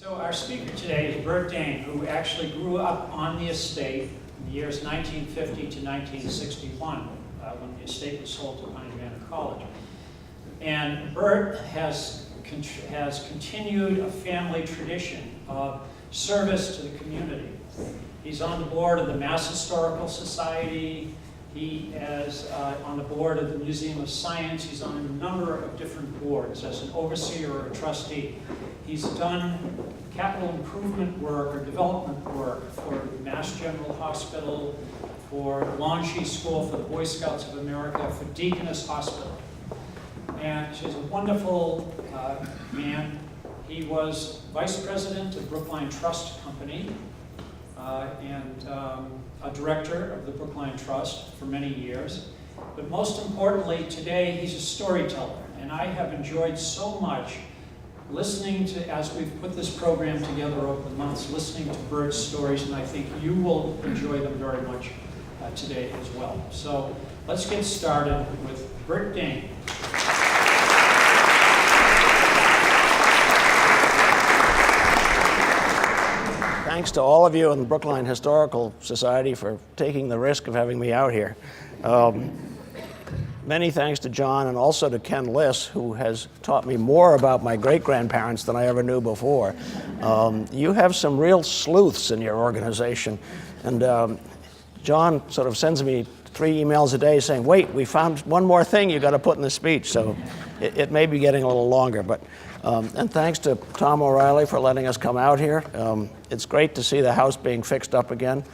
So our speaker today is Bert Dane, who actually grew up on the estate in the years 1950 to 1961, when the estate was sold to Pine Manor College. And Bert has continued a family tradition of service to the community. He's on the board of the Mass Historical Society. He is on the board of the Museum of Science. He's on a number of different boards as an overseer or a trustee. He's done capital improvement work or development work for Mass General Hospital, for Longshee School, for the Boy Scouts of America, for Deaconess Hospital. And he's a wonderful man. He was vice president of Brookline Trust Company and a director of the Brookline Trust for many years. But most importantly, today he's a storyteller. And I have enjoyed so much listening to, as we've put this program together over the months, listening to Bert's stories, and I think you will enjoy them very much today as well. So let's get started with Bert Dane. Thanks to all of you in the Brookline Historical Society for taking the risk of having me out here. Many thanks to John and also to Ken Liss, who has taught me more about my great-grandparents than I ever knew before. You have some real sleuths in your organization. And John sort of sends me 3 emails a day saying, wait, we found one more thing you got to put in the speech. So it may be getting a little longer. But and thanks to Tom O'Reilly for letting us come out here. It's great to see the house being fixed up again.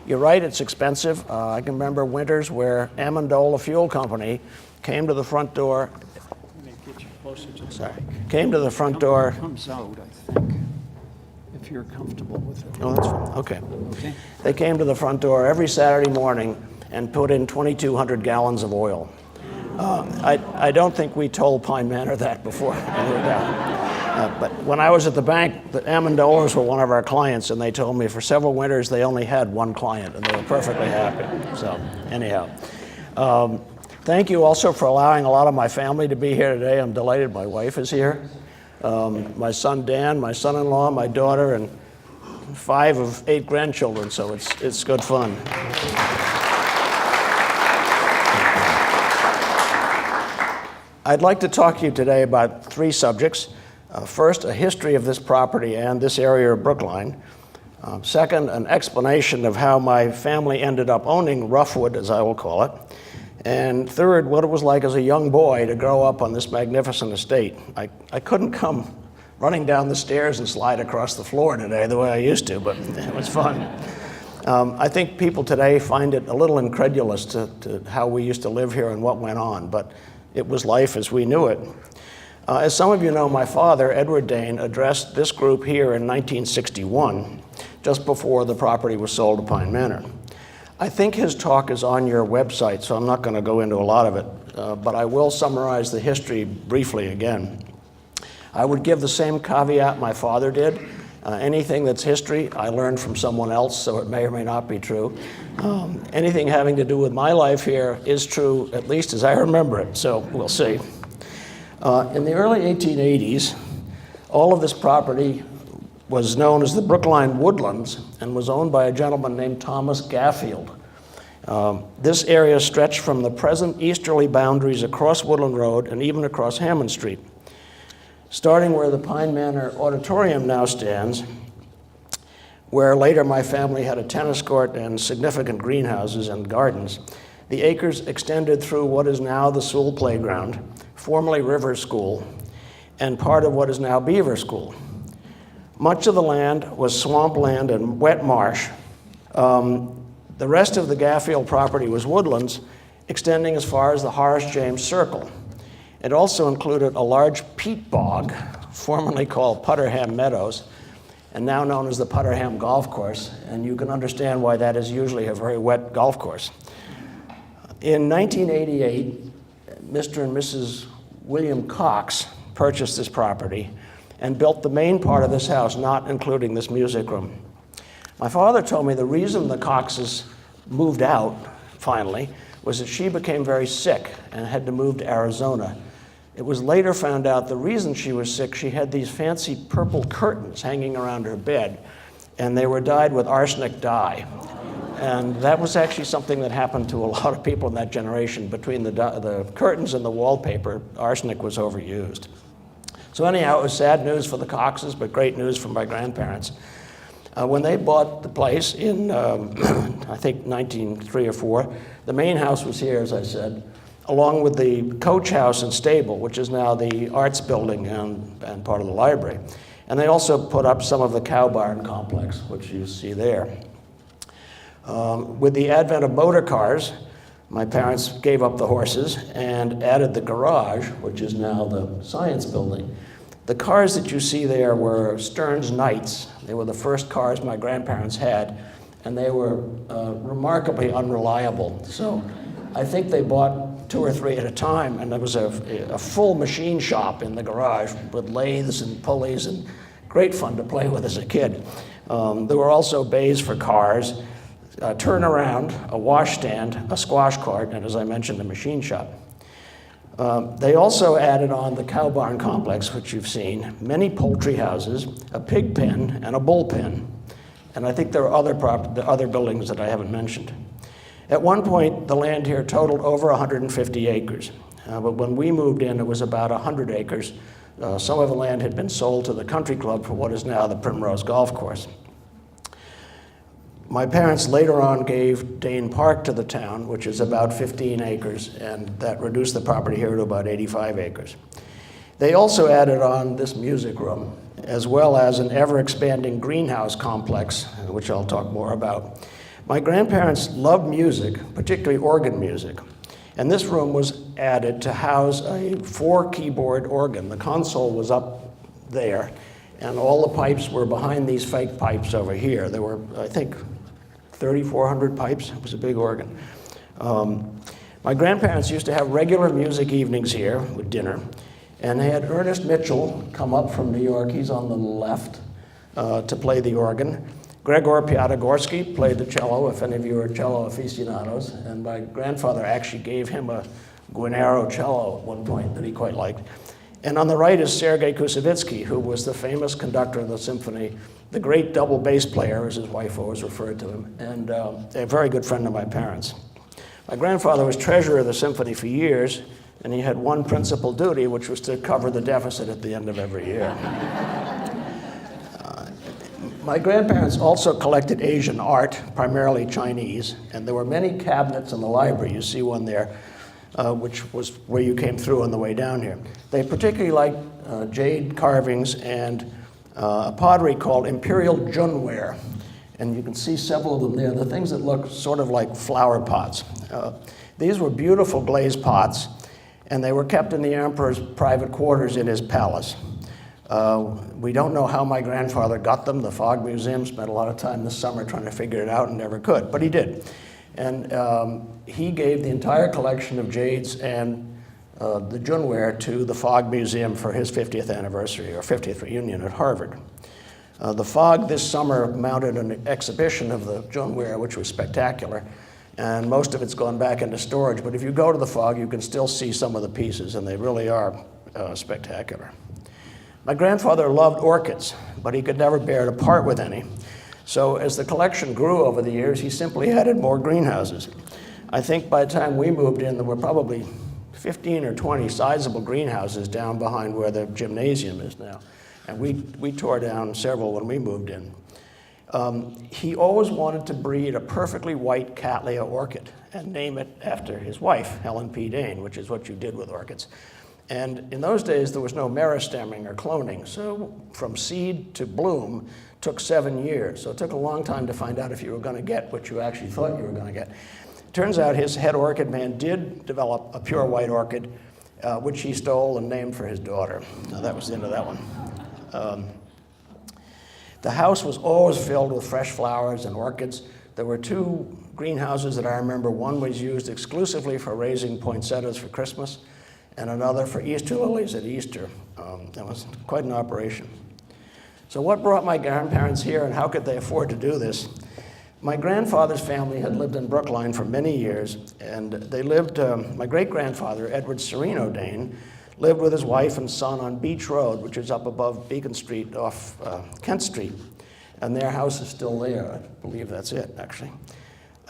You're right, it's expensive. I can remember winters where Amendola Fuel Company came to the front door. Let me get you closer to the Sorry. Came to the front door. Comes out, I think, if you're comfortable with it. Oh, that's fine. Okay. Okay. They came to the front door every Saturday morning and put in 2,200 gallons of oil. I don't think we told Pine Manor that before. But when I was at the bank, the Amendolas were one of our clients, and they told me for several winters they only had one client, and they were perfectly happy. So anyhow, thank you also for allowing a lot of my family to be here today. I'm delighted my wife is here. My son Dan, my son-in-law, my daughter, and 5 of 8 grandchildren, so it's good fun. I'd like to talk to you today about 3 subjects. First, a history of this property and this area of Brookline. Second, an explanation of how my family ended up owning Roughwood, as I will call it. And third, what it was like as a young boy to grow up on this magnificent estate. I couldn't come running down the stairs and slide across the floor today the way I used to, but it was fun. I think people today find it a little incredulous to how we used to live here and what went on, but it was life as we knew it. As some of you know, my father, Edward Dane, addressed this group here in 1961, just before the property was sold to Pine Manor. I think his talk is on your website, so I'm not going to go into a lot of it, but I will summarize the history briefly again. I would give the same caveat my father did. Anything that's history, I learned from someone else, so it may or may not be true. Anything having to do with my life here is true, at least as I remember it, so we'll see. In the early 1880s, all of this property was known as the Brookline Woodlands and was owned by a gentleman named Thomas Gaffield. This area stretched from the present easterly boundaries across Woodland Road and even across Hammond Street. Starting where the Pine Manor Auditorium now stands, where later my family had a tennis court and significant greenhouses and gardens, the acres extended through what is now the Sewell Playground, formerly River School, and part of what is now Beaver School. Much of the land was swampland and wet marsh. The rest of the Gaffield property was woodlands, extending as far as the Horace James Circle. It also included a large peat bog, formerly called Putterham Meadows, and now known as the Putterham Golf Course, and you can understand why that is usually a very wet golf course. In 1988, Mr. and Mrs. William Cox purchased this property and built the main part of this house, not including this music room. My father told me the reason the Coxes moved out, finally, was that she became very sick and had to move to Arizona. It was later found out the reason she was sick, she had these fancy purple curtains hanging around her bed, and they were dyed with arsenic dye. And that was actually something that happened to a lot of people in that generation. Between the curtains and the wallpaper, arsenic was overused. So anyhow, it was sad news for the Coxes, but great news for my grandparents. When they bought the place in, I think, 1903 or 4, the main house was here, as I said, along with the coach house and stable, which is now the arts building and part of the library. And they also put up some of the cow barn complex, which you see there. With the advent of motor cars, my parents gave up the horses and added the garage, which is now the science building. The cars that you see there were Stearns Knights. They were the first cars my grandparents had, and they were remarkably unreliable. So I think they bought 2 or 3 at a time, and there was a full machine shop in the garage with lathes and pulleys, and great fun to play with as a kid. There were also bays for cars, a turnaround, a washstand, a squash court, and as I mentioned, a machine shop. They also added on the cow barn complex, which you've seen, many poultry houses, a pig pen, and a bull pen. And I think there are other buildings that I haven't mentioned. At one point, the land here totaled over 150 acres. But when we moved in, it was about 100 acres. Some of the land had been sold to the country club for what is now the Primrose Golf Course. My parents later on gave Dane Park to the town, which is about 15 acres, and that reduced the property here to about 85 acres. They also added on this music room, as well as an ever-expanding greenhouse complex, which I'll talk more about. My grandparents loved music, particularly organ music, and this room was added to house a 4-keyboard organ. The console was up there, and all the pipes were behind these fake pipes over here. There were, I think, 3,400 pipes. It was a big organ. My grandparents used to have regular music evenings here with dinner, and they had Ernest Mitchell come up from New York, he's on the left, to play the organ. Gregor Piatigorsky played the cello, if any of you are cello aficionados, and my grandfather actually gave him a Guarnero cello at one point that he quite liked. And on the right is Sergei Kusevitsky, who was the famous conductor of the symphony, the great double bass player, as his wife always referred to him, and a very good friend of my parents. My grandfather was treasurer of the symphony for years, and he had one principal duty, which was to cover the deficit at the end of every year. My grandparents also collected Asian art, primarily Chinese, and there were many cabinets in the library. You see one there, which was where you came through on the way down here. They particularly liked jade carvings and a pottery called Imperial Junware, and you can see several of them there. The things that look sort of like flower pots. These were beautiful glazed pots, and they were kept in the emperor's private quarters in his palace. We don't know how my grandfather got them. The Fogg Museum spent a lot of time this summer trying to figure it out and never could, but he did. And he gave the entire collection of jades and the Junware to the Fogg Museum for his 50th anniversary or 50th reunion at Harvard. The Fogg this summer mounted an exhibition of the Junware, which was spectacular, and most of it's gone back into storage. But if you go to the Fogg, you can still see some of the pieces, and they really are spectacular. My grandfather loved orchids, but he could never bear to part with any. So as the collection grew over the years, he simply added more greenhouses. I think by the time we moved in, there were probably 15 or 20 sizable greenhouses down behind where the gymnasium is now. And we tore down several when we moved in. He always wanted to breed a perfectly white Cattleya orchid and name it after his wife, Helen P. Dane, which is what you did with orchids. And in those days, there was no meristemming or cloning, so from seed to bloom took 7 years. So it took a long time to find out if you were going to get what you actually thought you were going to get. Turns out his head orchid man did develop a pure white orchid, which he stole and named for his daughter. Now, that was the end of that one. The house was always filled with fresh flowers and orchids. There were 2 greenhouses that I remember. One was used exclusively for raising poinsettias for Christmas, and another for Easter lilies at Easter. That was quite an operation. So what brought my grandparents here, and how could they afford to do this? My grandfather's family had lived in Brookline for many years, and they lived, my great-grandfather, Edward Sereno Dane, lived with his wife and son on Beach Road, which is up above Beacon Street off Kent Street. And their house is still there. I believe that's it, actually.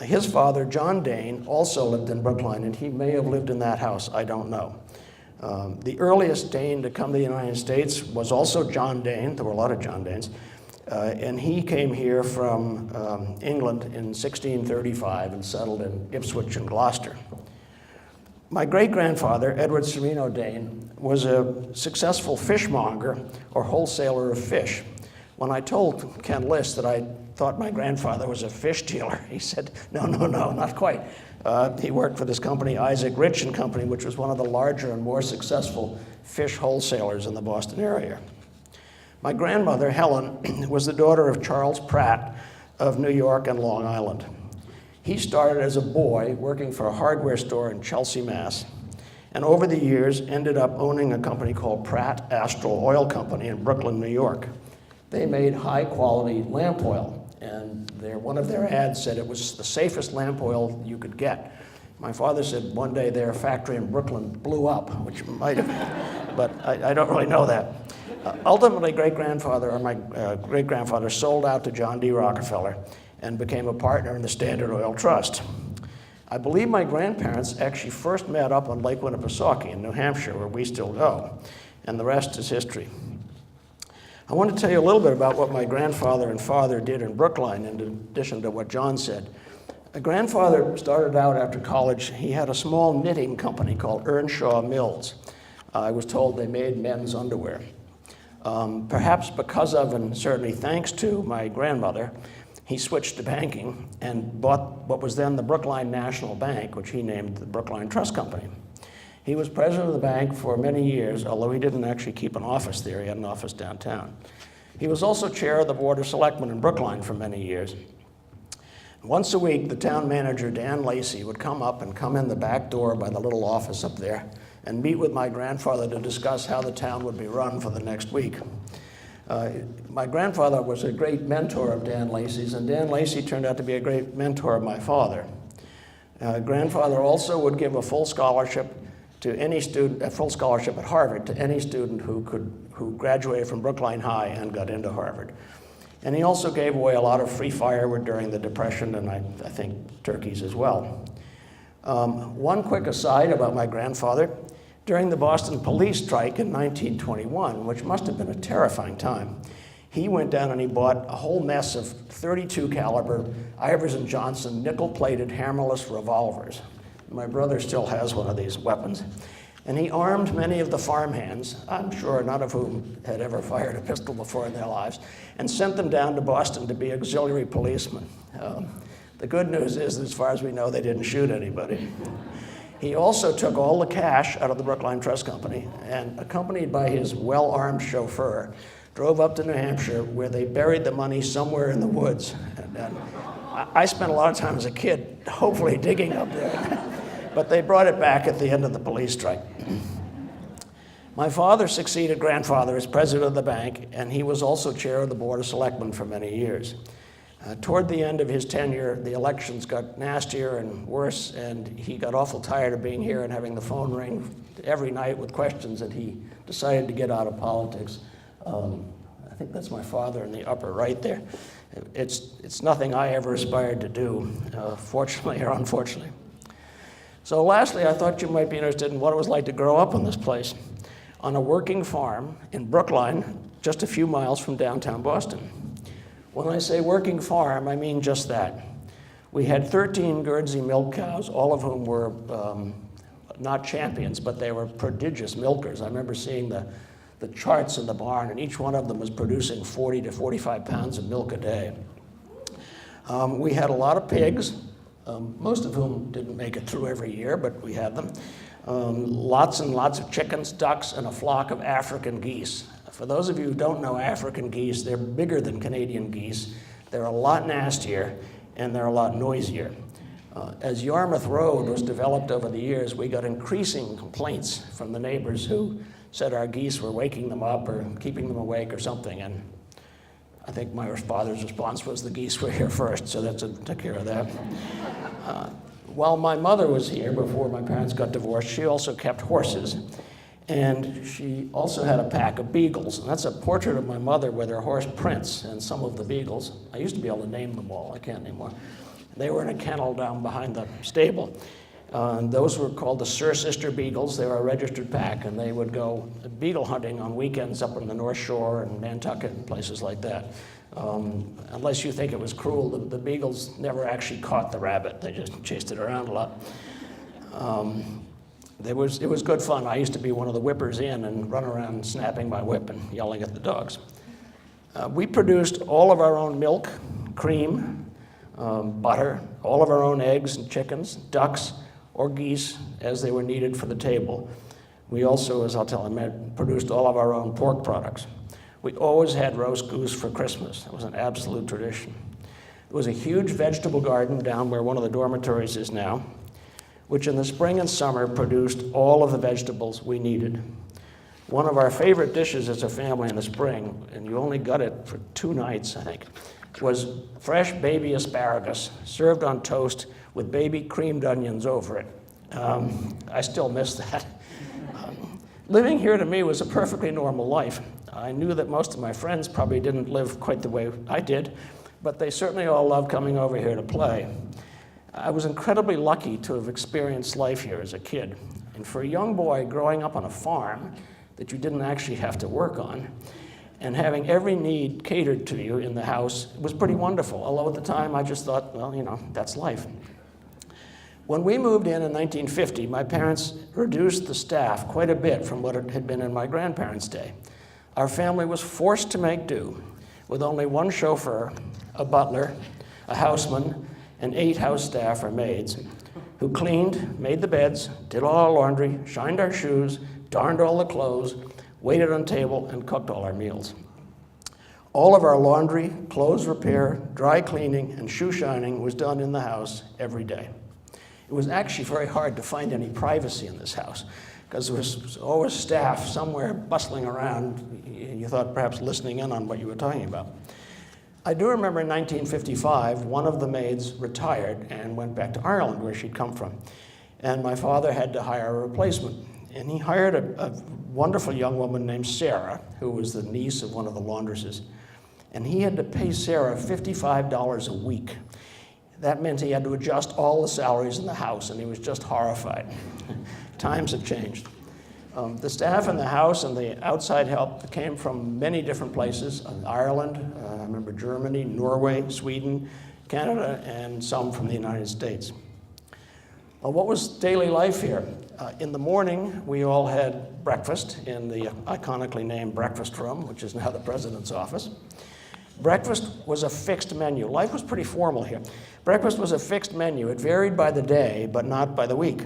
His father, John Dane, also lived in Brookline, and he may have lived in that house, I don't know. The earliest Dane to come to the United States was also John Dane. There were a lot of John Danes. And he came here from England in 1635 and settled in Ipswich and Gloucester. My great-grandfather, Edward Sereno Dane, was a successful fishmonger or wholesaler of fish. When I told Ken List that I thought my grandfather was a fish dealer, he said, no, not quite. He worked for this company, Isaac Rich and Company, which was one of the larger and more successful fish wholesalers in the Boston area. My grandmother, Helen, was the daughter of Charles Pratt of New York and Long Island. He started as a boy working for a hardware store in Chelsea, Mass., and over the years ended up owning a company called Pratt Astral Oil Company in Brooklyn, New York. They made high-quality lamp oil, and one of their ads said it was the safest lamp oil you could get. My father said one day their factory in Brooklyn blew up, which might have, but I don't really know that. Ultimately, my great-grandfather sold out to John D. Rockefeller and became a partner in the Standard Oil Trust. I believe my grandparents actually first met up on Lake Winnipesaukee in New Hampshire, where we still go, and the rest is history. I want to tell you a little bit about what my grandfather and father did in Brookline, in addition to what John said. My grandfather started out after college. He had a small knitting company called Earnshaw Mills. I was told they made men's underwear. Perhaps because of, and certainly thanks to, my grandmother, he switched to banking and bought what was then the Brookline National Bank, which he named the Brookline Trust Company. He was president of the bank for many years, although he didn't actually keep an office there. He had an office downtown. He was also chair of the Board of Selectmen in Brookline for many years. Once a week, the town manager, Dan Lacey, would come in the back door by the little office up there and meet with my grandfather to discuss how the town would be run for the next week. My grandfather was a great mentor of Dan Lacey's, and Dan Lacey turned out to be a great mentor of my father. Grandfather also would give a full scholarship to any student, a full scholarship at Harvard to any student who graduated from Brookline High and got into Harvard. And he also gave away a lot of free firewood during the Depression, and I think turkeys as well. One quick aside about my grandfather. During the Boston police strike in 1921, which must have been a terrifying time, he went down and he bought a whole mess of .32 caliber Iverson Johnson nickel-plated hammerless revolvers. My brother still has one of these weapons. And he armed many of the farmhands, I'm sure none of whom had ever fired a pistol before in their lives, and sent them down to Boston to be auxiliary policemen. The good news is, as far as we know, they didn't shoot anybody. He also took all the cash out of the Brookline Trust Company and, accompanied by his well-armed chauffeur, drove up to New Hampshire, where they buried the money somewhere in the woods. And I spent a lot of time as a kid, hopefully digging up there. But they brought it back at the end of the police strike. My father succeeded grandfather as president of the bank, and he was also chair of the Board of Selectmen for many years. Toward the end of his tenure, the elections got nastier and worse, and he got awful tired of being here and having the phone ring every night with questions, and he decided to get out of politics. I think that's my father in the upper right there. It's nothing I ever aspired to do, fortunately or unfortunately. So lastly, I thought you might be interested in what it was like to grow up in this place, on a working farm in Brookline, just a few miles from downtown Boston. When I say working farm, I mean just that. We had 13 Guernsey milk cows, all of whom were not champions, but they were prodigious milkers. I remember seeing the charts in the barn, and each one of them was producing 40 to 45 pounds of milk a day. We had a lot of pigs, most of whom didn't make it through every year, but we had them. Lots and lots of chickens, ducks, and a flock of African geese. For those of you who don't know African geese, they're bigger than Canadian geese. They're a lot nastier, and they're a lot noisier. As Yarmouth Road was developed over the years, we got increasing complaints from the neighbors who said our geese were waking them up or keeping them awake or something. And I think my father's response was the geese were here first, so that took care of that. While my mother was here before my parents got divorced, she also kept horses. And she also had a pack of beagles, and that's a portrait of my mother with her horse Prince and some of the beagles. I used to be able to name them all, I can't anymore. They were in a kennel down behind the stable. And those were called the Sir Sister Beagles. They were a registered pack, and they would go beagle hunting on weekends up on the North Shore and Nantucket and places like that. Unless you think it was cruel, the beagles never actually caught the rabbit. They just chased it around a lot. It was good fun. I used to be one of the whippers in and run around snapping my whip and yelling at the dogs. We produced all of our own milk, cream, butter, all of our own eggs and chickens, ducks, or geese as they were needed for the table. We also, as I'll tell you, produced all of our own pork products. We always had roast goose for Christmas. It was an absolute tradition. There was a huge vegetable garden down where one of the dormitories is now, which in the spring and summer produced all of the vegetables we needed. One of our favorite dishes as a family in the spring, and you only got it for 2 nights, I think, was fresh baby asparagus served on toast with baby creamed onions over it. I still miss that. Living here to me was a perfectly normal life. I knew that most of my friends probably didn't live quite the way I did, but they certainly all loved coming over here to play. I was incredibly lucky to have experienced life here as a kid. And for a young boy growing up on a farm that you didn't actually have to work on, and having every need catered to you in the house was pretty wonderful. Although at the time I just thought, well, you know, that's life. When we moved in 1950, my parents reduced the staff quite a bit from what it had been in my grandparents' day. Our family was forced to make do with only 1 chauffeur, a butler, a houseman, and 8 house staff or maids who cleaned, made the beds, did all our laundry, shined our shoes, darned all the clothes, waited on table, and cooked all our meals. All of our laundry, clothes repair, dry cleaning, and shoe shining was done in the house every day. It was actually very hard to find any privacy in this house because there was always staff somewhere bustling around. You thought perhaps listening in on what you were talking about. I do remember in 1955, one of the maids retired and went back to Ireland where she'd come from. And my father had to hire a replacement. And he hired a wonderful young woman named Sarah, who was the niece of one of the laundresses. And he had to pay Sarah $55 a week. That meant he had to adjust all the salaries in the house, and he was just horrified. Times have changed. The staff in the house and the outside help came from many different places, Ireland, I remember Germany, Norway, Sweden, Canada, and some from the United States. Well, what was daily life here? In the morning, we all had breakfast in the iconically named breakfast room, which is now the president's office. Breakfast was a fixed menu. Life was pretty formal here. Breakfast was a fixed menu. It varied by the day, but not by the week.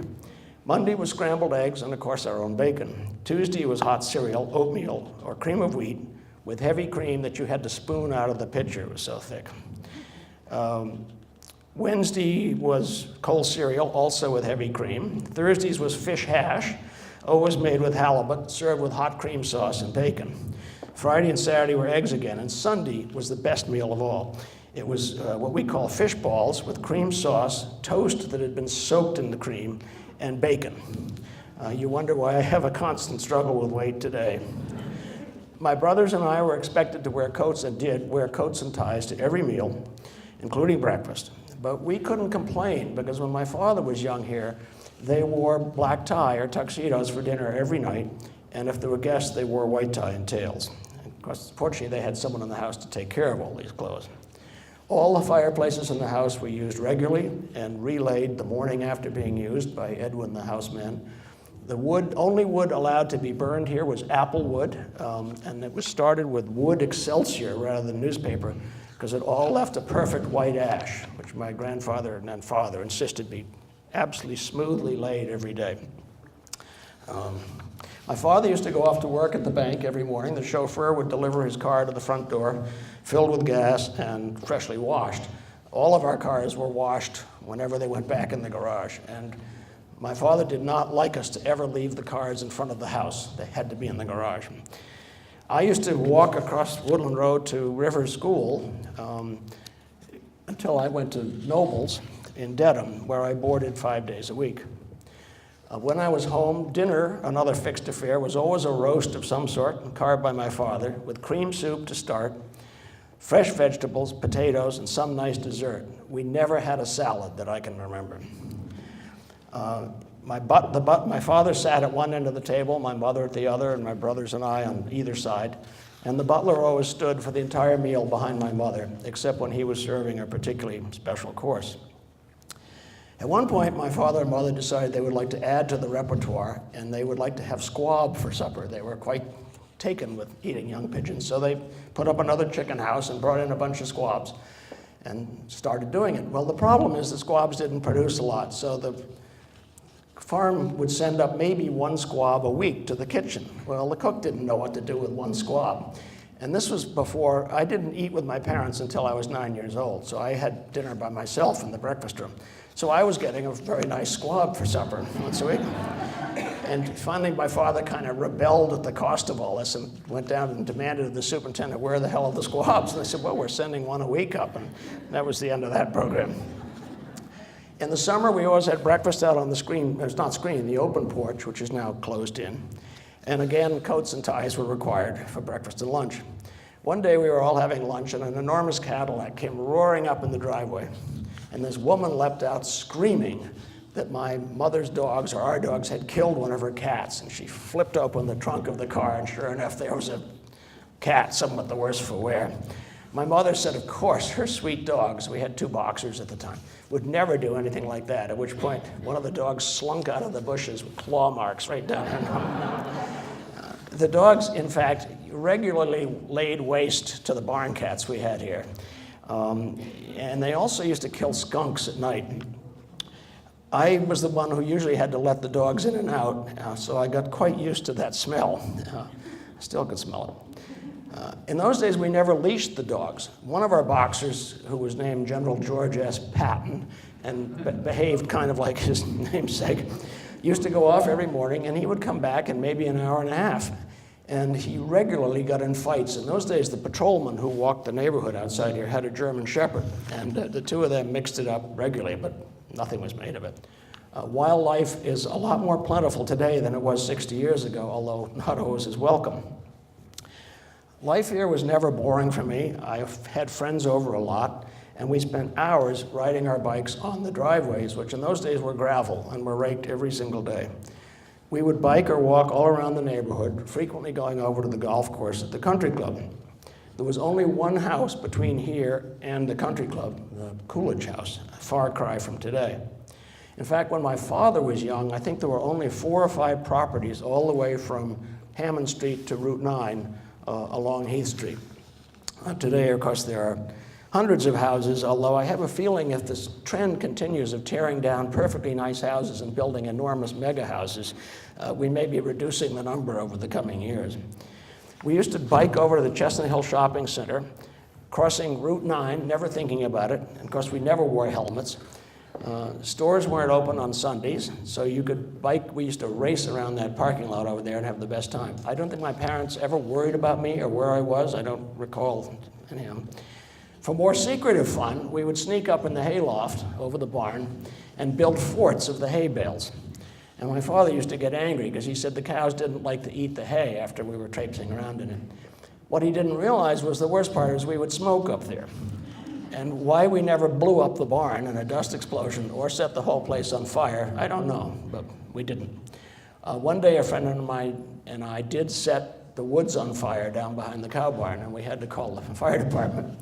Monday was scrambled eggs and, of course, our own bacon. Tuesday was hot cereal, oatmeal, or cream of wheat with heavy cream that you had to spoon out of the pitcher. It was so thick. Wednesday was cold cereal, also with heavy cream. Thursdays was fish hash, always made with halibut, served with hot cream sauce and bacon. Friday and Saturday were eggs again, and Sunday was the best meal of all. It was what we call fish balls with cream sauce, toast that had been soaked in the cream, and bacon. You wonder why I have a constant struggle with weight today. My brothers and I were expected to wear coats and did wear coats and ties to every meal, including breakfast. But we couldn't complain because when my father was young here, they wore black tie or tuxedos for dinner every night, and if there were guests, they wore white tie and tails. Of course, fortunately, they had someone in the house to take care of all these clothes. All the fireplaces in the house were used regularly and relayed the morning after being used by Edwin, the houseman. The only wood allowed to be burned here was apple wood, and it was started with wood excelsior rather than newspaper because it all left a perfect white ash, which my grandfather and then father insisted be absolutely smoothly laid every day. My father used to go off to work at the bank every morning. The chauffeur would deliver his car to the front door, filled with gas and freshly washed. All of our cars were washed whenever they went back in the garage. And my father did not like us to ever leave the cars in front of the house. They had to be in the garage. I used to walk across Woodland Road to River School until I went to Nobles in Dedham, where I boarded 5 days a week. When I was home, dinner, another fixed affair, was always a roast of some sort, carved by my father, with cream soup to start, fresh vegetables, potatoes, and some nice dessert. We never had a salad that I can remember. My father sat at one end of the table, my mother at the other, and my brothers and I on either side. And the butler always stood for the entire meal behind my mother, except when he was serving a particularly special course. At one point, my father and mother decided they would like to add to the repertoire, and they would like to have squab for supper. They were quite taken with eating young pigeons, so they put up another chicken house and brought in a bunch of squabs and started doing it. Well, the problem is the squabs didn't produce a lot, so the farm would send up maybe one squab a week to the kitchen. Well, the cook didn't know what to do with one squab. And this was before, I didn't eat with my parents until I was 9 years old, so I had dinner by myself in the breakfast room. So I was getting a very nice squab for supper once a week. And finally, my father kind of rebelled at the cost of all this and went down and demanded of the superintendent, where the hell are the squabs? And they said, well, we're sending one a week up. And that was the end of that program. In the summer, we always had breakfast out on the screen, it's not screen, the open porch, which is now closed in. And again, coats and ties were required for breakfast and lunch. One day we were all having lunch and an enormous Cadillac came roaring up in the driveway. And this woman leapt out screaming that my mother's dogs, or our dogs, had killed one of her cats. And she flipped open the trunk of the car, and sure enough, there was a cat, somewhat the worse for wear. My mother said, of course, her sweet dogs, we had 2 boxers at the time, would never do anything like that, at which point one of the dogs slunk out of the bushes with claw marks right down her nose. The dogs, in fact, regularly laid waste to the barn cats we had here. And they also used to kill skunks at night. I was the one who usually had to let the dogs in and out, so I got quite used to that smell. I still could smell it. In those days, we never leashed the dogs. One of our boxers, who was named General George S. Patton, and behaved kind of like his namesake, used to go off every morning, and he would come back in maybe an hour and a half. And he regularly got in fights. In those days, the patrolman who walked the neighborhood outside here had a German Shepherd, and the 2 of them mixed it up regularly, but nothing was made of it. Wildlife is a lot more plentiful today than it was 60 years ago, although not always as welcome. Life here was never boring for me. I had friends over a lot, and we spent hours riding our bikes on the driveways, which in those days were gravel and were raked every single day. We would bike or walk all around the neighborhood, frequently going over to the golf course at the country club. There was only one house between here and the country club, the Coolidge house, a far cry from today. In fact, when my father was young, I think there were only 4 or 5 properties all the way from Hammond Street to Route 9 along Heath Street. Today, of course, there are hundreds of houses, although I have a feeling if this trend continues of tearing down perfectly nice houses and building enormous mega houses, we may be reducing the number over the coming years. We used to bike over to the Chestnut Hill Shopping Center, crossing Route 9, never thinking about it. And of course, we never wore helmets. Stores weren't open on Sundays, so you could bike. We used to race around that parking lot over there and have the best time. I don't think my parents ever worried about me or where I was. I don't recall any of them. For more secretive fun, we would sneak up in the hayloft over the barn and build forts of the hay bales. And my father used to get angry because he said the cows didn't like to eat the hay after we were traipsing around in it. What he didn't realize was the worst part is we would smoke up there. And why we never blew up the barn in a dust explosion or set the whole place on fire, I don't know, but we didn't. One day a friend of mine and I did set the woods on fire down behind the cow barn, and we had to call the fire department.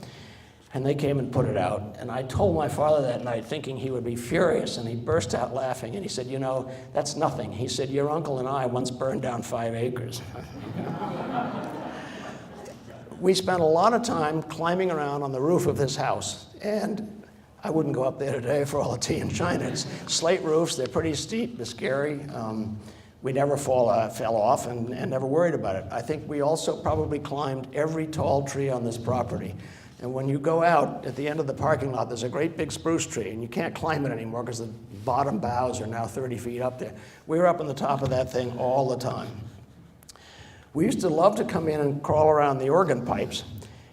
And they came and put it out. And I told my father that night thinking he would be furious, and he burst out laughing, and he said, you know, that's nothing. He said, your uncle and I once burned down 5 acres. We spent a lot of time climbing around on the roof of this house, and I wouldn't go up there today for all the tea and china. It's slate roofs, they're pretty steep, they're scary. We never fell off and never worried about it. I think we also probably climbed every tall tree on this property. And when you go out at the end of the parking lot, there's a great big spruce tree, and you can't climb it anymore because the bottom boughs are now 30 feet up there. We were up on the top of that thing all the time. We used to love to come in and crawl around the organ pipes.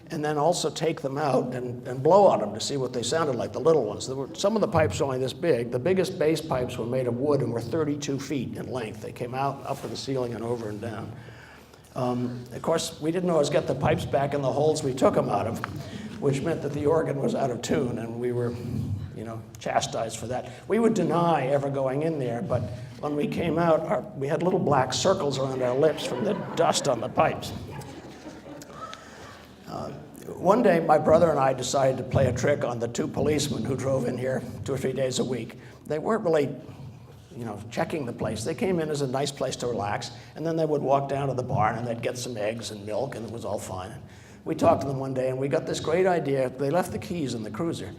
and then also take them out and blow on them to see what they sounded like, the little ones. Some of the pipes were only this big. The biggest bass pipes were made of wood and were 32 feet in length. They came out up to the ceiling and over and down. Of course, we didn't always get the pipes back in the holes we took them out of, which meant that the organ was out of tune, and we were, chastised for that. We would deny ever going in there, but when we came out, we had little black circles around our lips from the dust on the pipes. One day, my brother and I decided to play a trick on the two policemen who drove in here 2 or 3 days a week. They weren't really, checking the place. They came in as a nice place to relax, and then they would walk down to the barn and they'd get some eggs and milk, and it was all fine. We talked to them one day, and we got this great idea. They left the keys in the cruiser.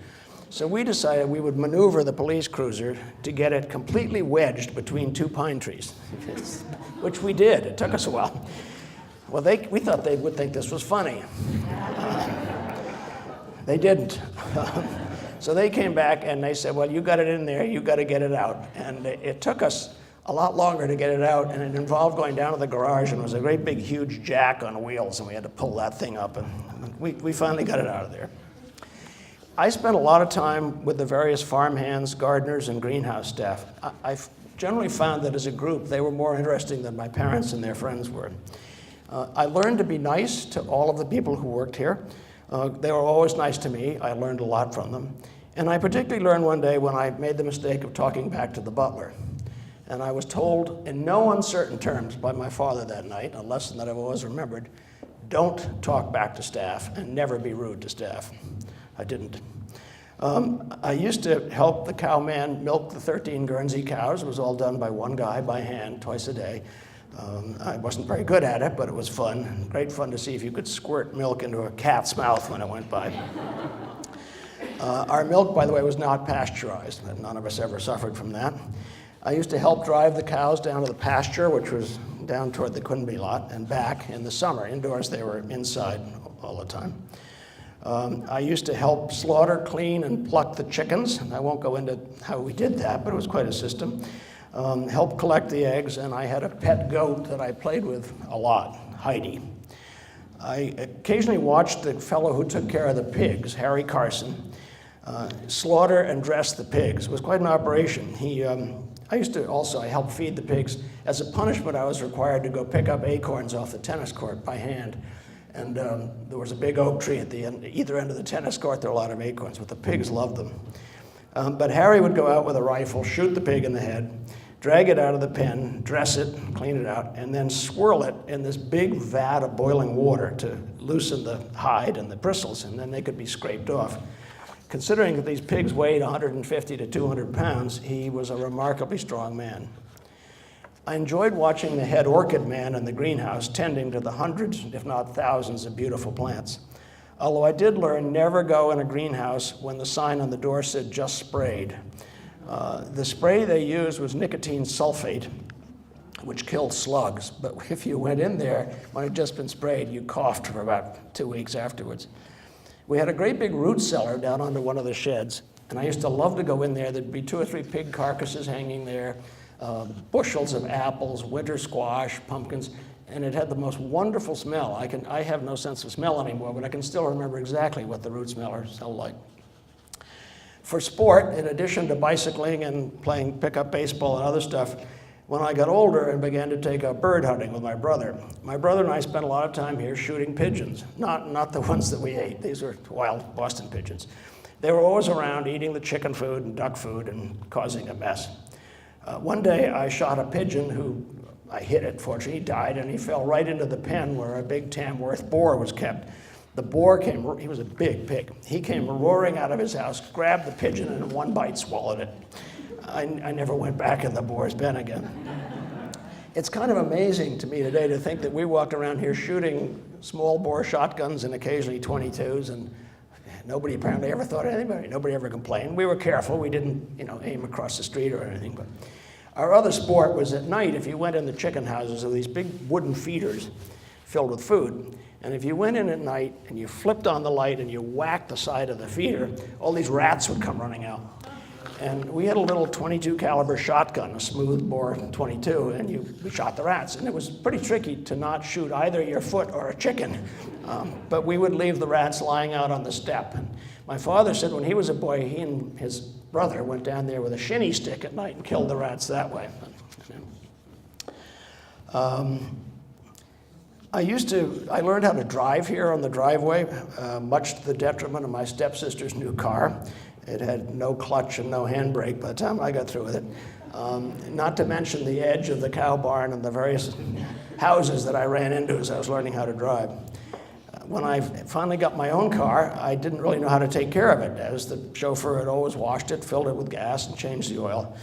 So we decided we would maneuver the police cruiser to get it completely wedged between two pine trees, which we did. It took us a while. Well, we thought they would think this was funny. They didn't. So they came back and they said, well, you got it in there, you got to get it out. And it took us a lot longer to get it out, and it involved going down to the garage, and it was a great big huge jack on wheels, and we had to pull that thing up, and we finally got it out of there. I spent a lot of time with the various farmhands, gardeners, and greenhouse staff. I've generally found that as a group, they were more interesting than my parents and their friends were. I learned to be nice to all of the people who worked here. They were always nice to me. I learned a lot from them. And I particularly learned one day when I made the mistake of talking back to the butler. And I was told in no uncertain terms by my father that night, a lesson that I've always remembered: don't talk back to staff and never be rude to staff. I didn't. I used to help the cowman milk the 13 Guernsey cows. It was all done by one guy by hand twice a day. I wasn't very good at it, but it was fun. Great fun to see if you could squirt milk into a cat's mouth when it went by. Our milk, by the way, was not pasteurized. None of us ever suffered from that. I used to help drive the cows down to the pasture, which was down toward the Quinby lot, and back in the summer. Indoors, they were inside all the time. I used to help slaughter, clean, and pluck the chickens. I won't go into how we did that, but it was quite a system. Help collect the eggs, and I had a pet goat that I played with a lot, Heidi. I occasionally watched the fellow who took care of the pigs, Harry Carson, slaughter and dress the pigs. It was quite an operation. I helped feed the pigs. As a punishment, I was required to go pick up acorns off the tennis court by hand. And there was a big oak tree at either end of the tennis court. There were a lot of acorns, but the pigs loved them. But Harry would go out with a rifle, shoot the pig in the head, drag it out of the pen, dress it, clean it out, and then swirl it in this big vat of boiling water to loosen the hide and the bristles, and then they could be scraped off. Considering that these pigs weighed 150 to 200 pounds, he was a remarkably strong man. I enjoyed watching the head orchid man in the greenhouse tending to the hundreds, if not thousands, of beautiful plants. Although I did learn never go in a greenhouse when the sign on the door said just sprayed. The spray they used was nicotine sulfate, which killed slugs. But if you went in there when it had just been sprayed, you coughed for about 2 weeks afterwards. We had a great big root cellar down under one of the sheds, and I used to love to go in there. There'd be 2 or 3 pig carcasses hanging there, bushels of apples, winter squash, pumpkins, and it had the most wonderful smell. I have no sense of smell anymore, but I can still remember exactly what the root smelled like. For sport, in addition to bicycling and playing pickup baseball and other stuff, when I got older and began to take up bird hunting with my brother and I spent a lot of time here shooting pigeons, not the ones that we ate. These were wild Boston pigeons. They were always around eating the chicken food and duck food and causing a mess. One day I shot a pigeon who, I hit it, fortunately he died, and he fell right into the pen where a big Tamworth boar was kept. The boar came, he was a big pig. He came roaring out of his house, grabbed the pigeon, and in one bite swallowed it. I never went back in the boar's pen again. It's kind of amazing to me today to think that we walked around here shooting small bore shotguns and occasionally 22s, and nobody apparently ever thought anything about it. Nobody ever complained. We were careful. We didn't, aim across the street or anything. But our other sport was at night. If you went in the chicken houses, there were these big wooden feeders filled with food. And if you went in at night and you flipped on the light and you whacked the side of the feeder, all these rats would come running out. And we had a little .22 caliber shotgun, a smooth bore .22, and we shot the rats. And it was pretty tricky to not shoot either your foot or a chicken. But we would leave the rats lying out on the step. And my father said when he was a boy, he and his brother went down there with a shinny stick at night and killed the rats that way. I learned how to drive here on the driveway, much to the detriment of my stepsister's new car. It had no clutch and no handbrake by the time I got through with it. Not to mention the edge of the cow barn and the various houses that I ran into as I was learning how to drive. When I finally got my own car, I didn't really know how to take care of it, as the chauffeur had always washed it, filled it with gas, and changed the oil.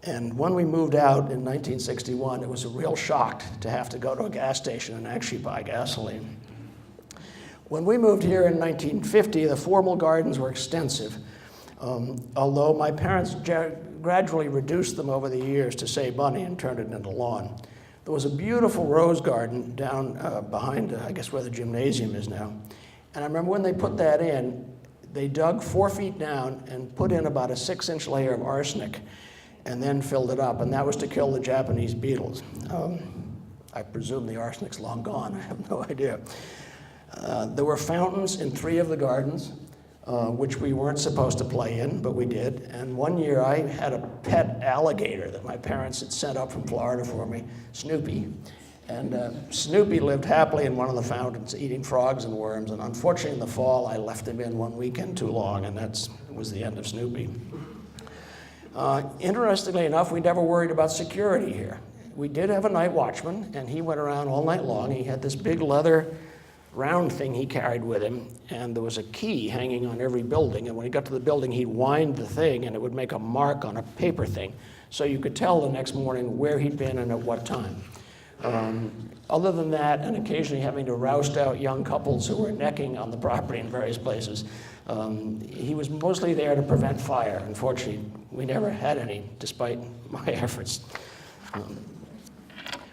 And when we moved out in 1961, it was a real shock to have to go to a gas station and actually buy gasoline. When we moved here in 1950, the formal gardens were extensive, although my parents gradually reduced them over the years to save money and turned it into lawn. There was a beautiful rose garden down behind, I guess, where the gymnasium is now. And I remember when they put that in, they dug 4 feet down and put in about a 6-inch layer of arsenic and then filled it up, and that was to kill the Japanese beetles. I presume the arsenic's long gone, I have no idea. There were fountains in 3 of the gardens, which we weren't supposed to play in, but we did. And one year I had a pet alligator that my parents had sent up from Florida for me, Snoopy. And Snoopy lived happily in one of the fountains, eating frogs and worms. And unfortunately, in the fall, I left him in one weekend too long, and that was the end of Snoopy. Interestingly enough, we never worried about security here. We did have a night watchman, and he went around all night long. He had this big leather round thing he carried with him, and there was a key hanging on every building, and when he got to the building, he'd wind the thing, and it would make a mark on a paper thing, so you could tell the next morning where he'd been and at what time. Other than that, and occasionally having to roust out young couples who were necking on the property in various places, he was mostly there to prevent fire. Unfortunately, we never had any, despite my efforts.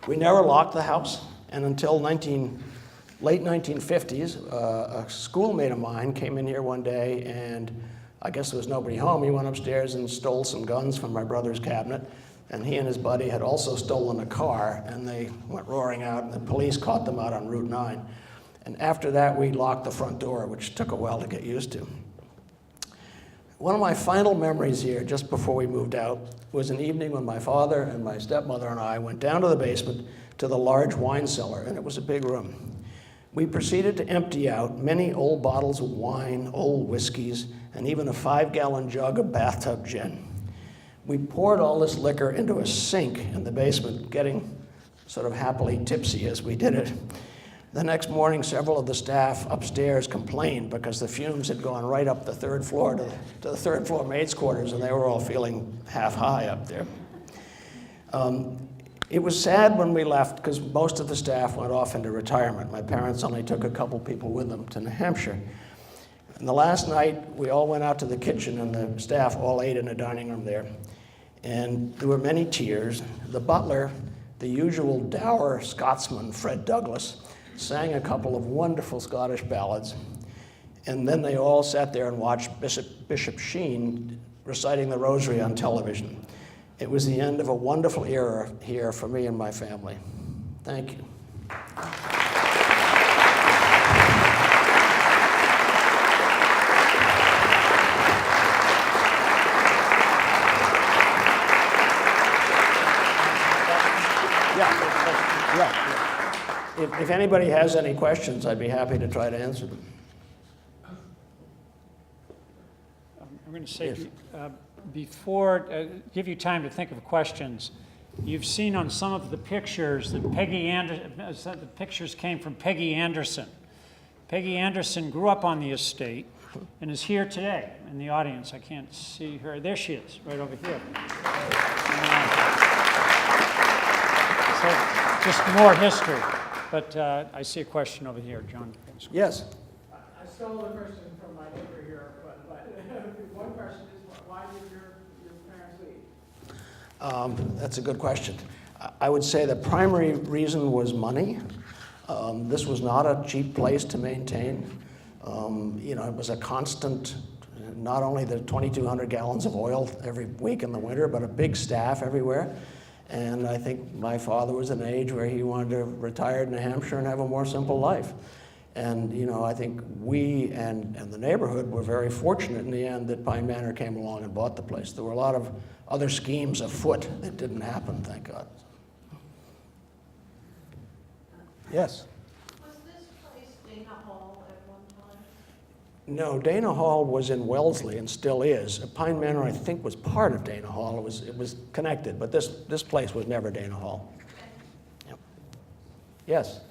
We never locked the house, and until late 1950s, a schoolmate of mine came in here one day, and I guess there was nobody home. He went upstairs and stole some guns from my brother's cabinet, and he and his buddy had also stolen a car, and they went roaring out, and the police caught them out on Route 9. And after that, we locked the front door, which took a while to get used to. One of my final memories here, just before we moved out, was an evening when my father and my stepmother and I went down to the basement to the large wine cellar, and it was a big room. We proceeded to empty out many old bottles of wine, old whiskeys, and even a 5-gallon jug of bathtub gin. We poured all this liquor into a sink in the basement, getting sort of happily tipsy as we did it. The next morning, several of the staff upstairs complained because the fumes had gone right up the 3rd floor to the 3rd floor maids' quarters, and they were all feeling half high up there. It was sad when we left because most of the staff went off into retirement. My parents only took a couple people with them to New Hampshire. And the last night, we all went out to the kitchen, and the staff all ate in a dining room there. And there were many tears. The butler, the usual dour Scotsman, Fred Douglas, sang a couple of wonderful Scottish ballads. And then they all sat there and watched Bishop Sheen reciting the Rosary on television. It was the end of a wonderful era here for me and my family. Thank you. If anybody has any questions, I'd be happy to try to answer them. I'm going to say, Yes. Before, give you time to think of questions. You've seen on some of the pictures that the pictures came from Peggy Anderson. Peggy Anderson grew up on the estate and is here today in the audience. I can't see her. There she is, right over here. So just more history. But I see a question over here, John. Yes. I stole the question from my neighbor here, but one question is, why did your parents leave? That's a good question. I would say the primary reason was money. This was not a cheap place to maintain. It was a constant Not only the 2,200 gallons of oil every week in the winter, but a big staff everywhere. And I think my father was at an age where he wanted to retire to New Hampshire and have a more simple life. And, you know, I think we and the neighborhood were very fortunate in the end that Pine Manor came along and bought the place. There were a lot of other schemes afoot that didn't happen, thank God. Yes? Was this place Dana Hall at one time? No, Dana Hall was in Wellesley and still is. Pine Manor, I think, was part of Dana Hall. It was connected, but this place was never Dana Hall. Yep. Yes?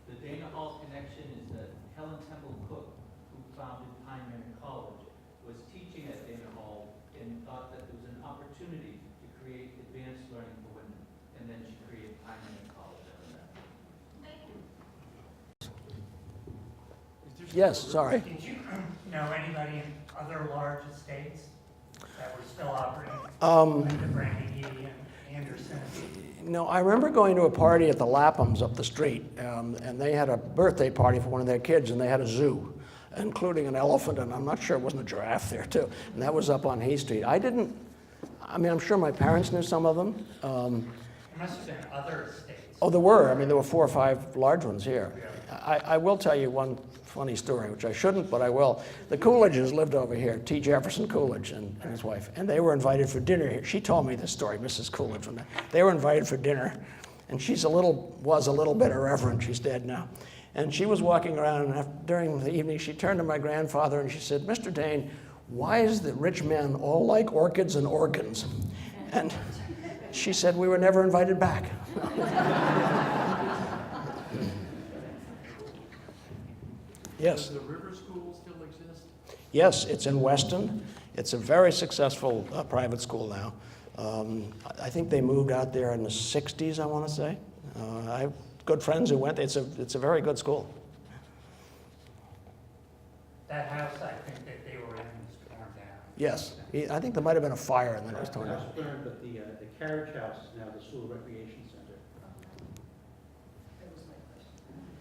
The Dana Hall connection is that Helen Temple Cook, who founded Pine Manor College, was teaching at Dana Hall and thought that there was an opportunity to create advanced learning for women, and then she created Pine Manor College out of that. Yes, sorry. Did you know anybody in other large estates that were still operating? Like the Brandy and Anderson? No, I remember going to a party at the Laphams up the street, and they had a birthday party for one of their kids, and they had a zoo, including an elephant, and I'm not sure it wasn't a giraffe there too. And that was up on Hay Street. I mean, I'm sure my parents knew some of them. There must have been other estates. Oh, there were. I mean, there were 4 or 5 large ones here. I will tell you one funny story, which I shouldn't, but I will. The Coolidges lived over here, T. Jefferson Coolidge and his wife, and they were invited for dinner here. She told me this story, Mrs. Coolidge, when they were invited for dinner, and was a little bit irreverent. She's dead now. And she was walking around, and during the evening, she turned to my grandfather and she said, "Mr. Dane, why is the rich men all like orchids and organs?" And she said, "We were never invited back." Yes. Does the River School still exist? Yes, it's in Weston. It's a very successful private school now. I think they moved out there in the 60s, I want to say. I have good friends who went. It's a very good school. That house, I think that they were in, was torn down. Yes, I think there might have been a fire and then it was torn The down. house burned, but the carriage house is now the school recreation center. That was my question.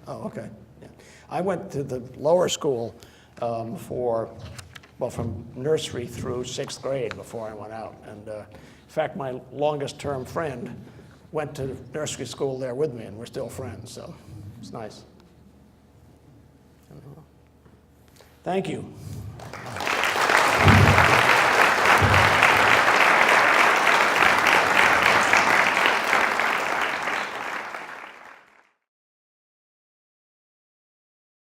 Oh, okay. Yeah. I went to the lower school from nursery through 6th grade before I went out. And in fact, my longest term friend went to nursery school there with me, and we're still friends, so it's nice. Thank you.